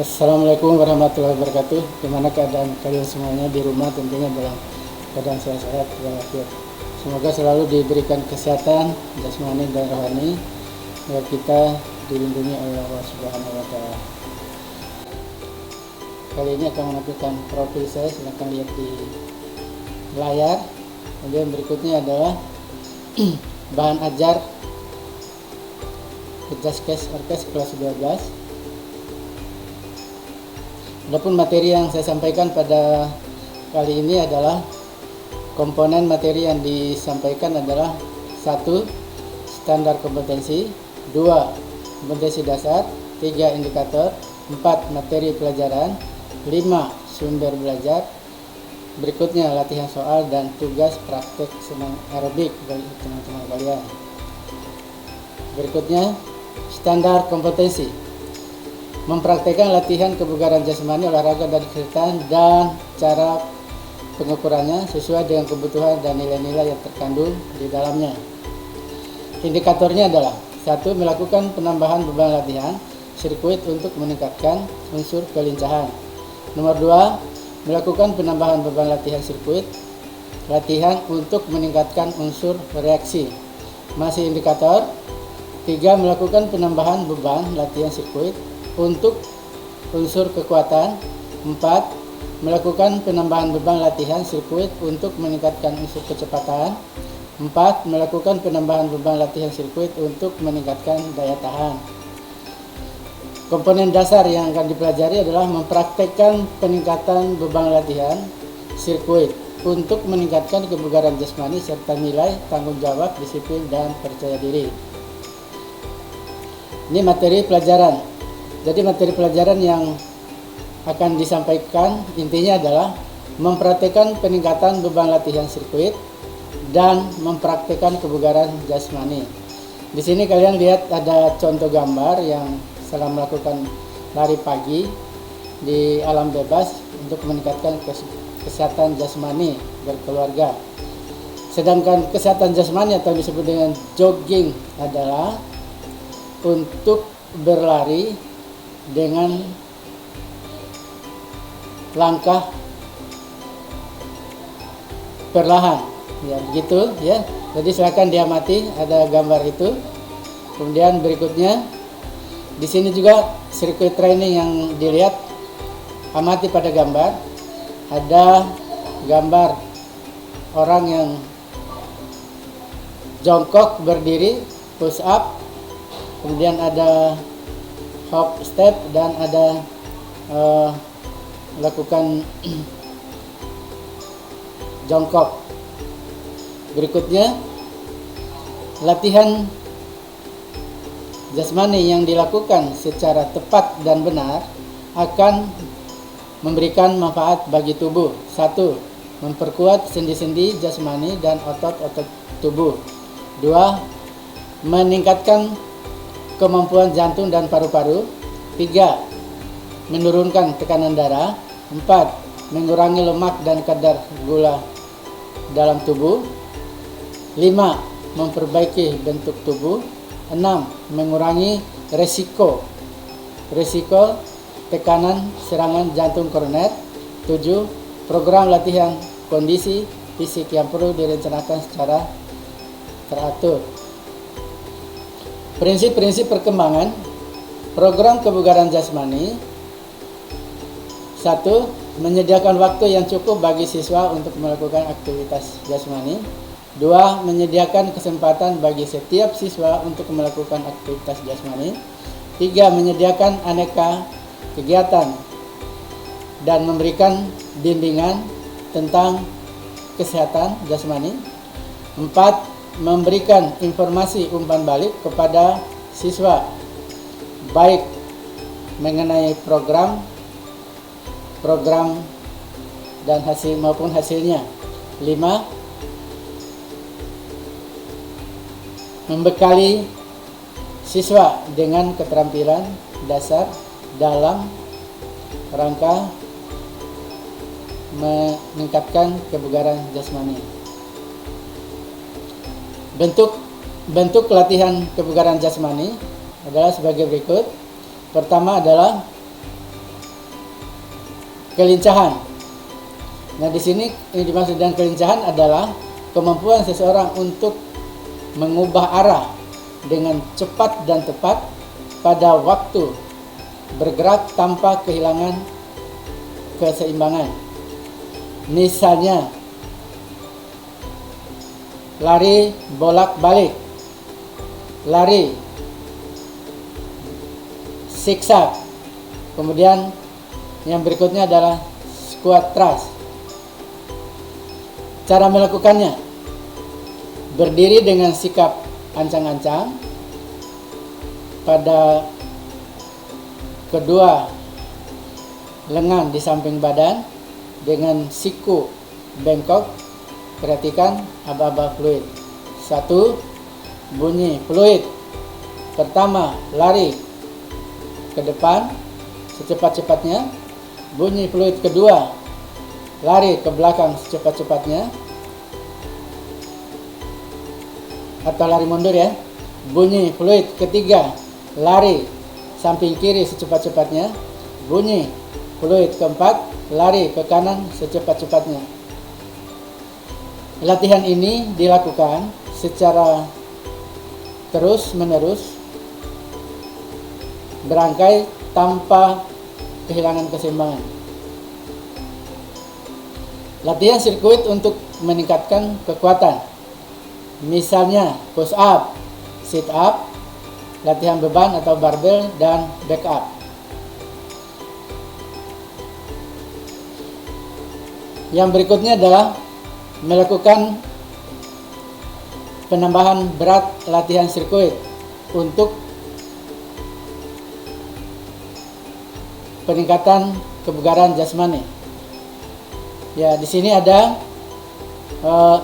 Assalamualaikum warahmatullahi wabarakatuh. Gimana keadaan kalian semuanya di rumah? Tentunya dalam keadaan sehat walafiat. Semoga selalu diberikan kesehatan jasmani dan rohani agar kita dilindungi oleh Allah Subhanahu wa taala. Kali ini akan menampilkan profil saya, silahkan lihat di layar. Kemudian berikutnya adalah bahan ajar Kejaskes Orkes kelas 12. Adapun materi yang saya sampaikan pada kali ini adalah komponen materi yang disampaikan adalah 1. Standar kompetensi, 2. Kompetensi dasar, 3. Indikator, 4. Materi pelajaran, 5. Sumber belajar. Berikutnya latihan soal dan tugas praktek senam aerobik bagi teman-teman kalian. Berikutnya standar kompetensi, mempraktekkan latihan kebugaran jasmani, olahraga dan kesehatan dan cara pengukurannya sesuai dengan kebutuhan dan nilai-nilai yang terkandung di dalamnya. Indikatornya adalah 1. Melakukan penambahan beban latihan sirkuit untuk meningkatkan unsur kelincahan. Nomor 2. Melakukan penambahan beban latihan sirkuit latihan untuk meningkatkan unsur reaksi. Masih indikator. 3. Melakukan penambahan beban latihan sirkuit untuk unsur kekuatan. 4. Melakukan penambahan beban latihan sirkuit untuk meningkatkan unsur kecepatan. 4. Melakukan penambahan beban latihan sirkuit untuk meningkatkan daya tahan. Komponen dasar yang akan dipelajari adalah mempraktekkan peningkatan beban latihan sirkuit untuk meningkatkan kebugaran jasmani serta nilai tanggung jawab, disiplin, dan percaya diri. Ini materi pelajaran. Jadi materi pelajaran yang akan disampaikan intinya adalah mempraktekkan peningkatan beban latihan sirkuit dan mempraktekkan kebugaran jasmani. Di sini kalian lihat ada contoh gambar yang setelah melakukan lari pagi di alam bebas untuk meningkatkan kesehatan jasmani berkeluarga. Sedangkan kesehatan jasmani atau disebut dengan jogging adalah untuk berlari dengan langkah perlahan, ya begitu ya. Jadi silakan diamati, ada gambar itu. Kemudian berikutnya di sini juga sirkuit training yang dilihat, amati pada gambar. Ada gambar orang yang jongkok berdiri push up, kemudian ada hop step dan ada lakukan jongkok. Berikutnya latihan jasmani yang dilakukan secara tepat dan benar akan memberikan manfaat bagi tubuh. 1. Memperkuat sendi-sendi jasmani dan otot-otot tubuh. 2. Meningkatkan kemampuan jantung dan paru-paru. 3. Menurunkan tekanan darah. 4. Mengurangi lemak dan kadar gula dalam tubuh. 5. Memperbaiki bentuk tubuh. 6. Mengurangi resiko tekanan serangan jantung koroner. 7. Program latihan kondisi fisik yang perlu direncanakan secara teratur. Prinsip-prinsip perkembangan program kebugaran jasmani. 1. Menyediakan waktu yang cukup bagi siswa untuk melakukan aktivitas jasmani. 2. Menyediakan kesempatan bagi setiap siswa untuk melakukan aktivitas jasmani. 3. Menyediakan aneka kegiatan dan memberikan bimbingan tentang kesehatan jasmani. 4. Memberikan informasi umpan balik kepada siswa baik mengenai program dan hasil maupun hasilnya. 5. Membekali siswa dengan keterampilan dasar dalam rangka meningkatkan kebugaran jasmani. Bentuk latihan kebugaran jasmani adalah sebagai berikut. Pertama adalah kelincahan. Nah, di sini yang dimaksud dengan kelincahan adalah kemampuan seseorang untuk mengubah arah dengan cepat dan tepat pada waktu, bergerak tanpa kehilangan keseimbangan. Misalnya, lari bolak-balik, lari zigzag. Kemudian yang berikutnya adalah squat thrust. Cara melakukannya: berdiri dengan sikap ancang-ancang pada kedua lengan di samping badan dengan siku bengkok. Perhatikan aba-aba fluid. 1. Bunyi fluid pertama, lari ke depan secepat-cepatnya. Bunyi fluid kedua, lari ke belakang secepat-cepatnya, atau lari mundur ya. Bunyi fluid ketiga, lari samping kiri secepat-cepatnya. Bunyi fluid keempat, lari ke kanan secepat-cepatnya. Latihan ini dilakukan secara terus-menerus, berangkai tanpa kehilangan keseimbangan. Latihan sirkuit untuk meningkatkan kekuatan, misalnya push up, sit up, latihan beban atau barbel, dan back up. Yang berikutnya adalah melakukan penambahan berat latihan sirkuit untuk peningkatan kebugaran jasmani. Ya, di sini ada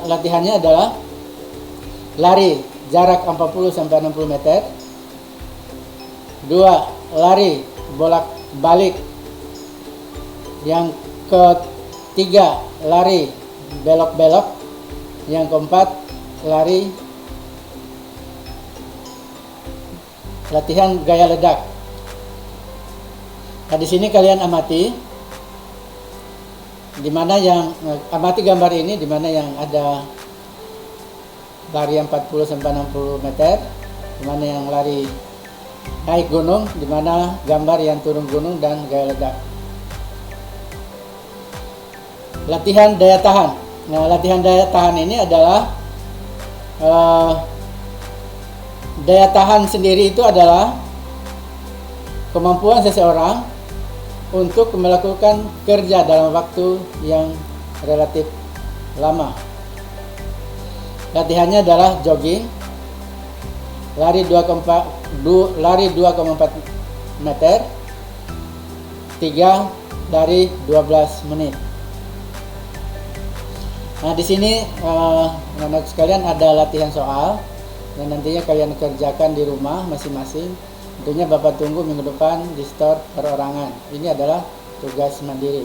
latihannya adalah lari jarak 40 sampai 60 meter. 2. Lari bolak-balik. Yang ketiga, lari belok-belok. Yang keempat, lari latihan gaya ledak. Nah, di sini kalian amati, amati gambar ini, di mana yang ada lari 40 sampai 60 meter, di mana yang lari naik gunung, di mana gambar yang turun gunung dan gaya ledak. Latihan daya tahan. Nah, latihan daya tahan ini adalah daya tahan sendiri itu adalah kemampuan seseorang untuk melakukan kerja dalam waktu yang relatif lama. Latihannya adalah jogging, lari 2,4 meter, 3 dari 12 menit. Nah, di sini anak-anak sekalian ada latihan soal yang nantinya kalian kerjakan di rumah masing-masing. Tentunya Bapak tunggu minggu depan di store perorangan. Ini adalah tugas mandiri.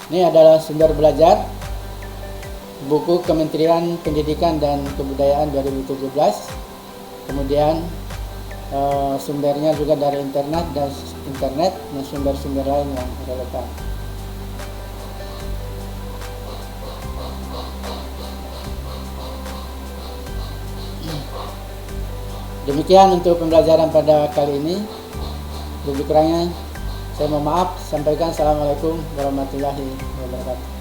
Ini adalah sumber belajar buku Kementerian Pendidikan dan Kebudayaan 2017. Kemudian sumbernya juga dari internet dan sumber-sumber lain yang relevan. Demikian untuk pembelajaran pada kali ini. Lebih kurangnya saya mohon maaf. Sampaikan assalamualaikum warahmatullahi wabarakatuh.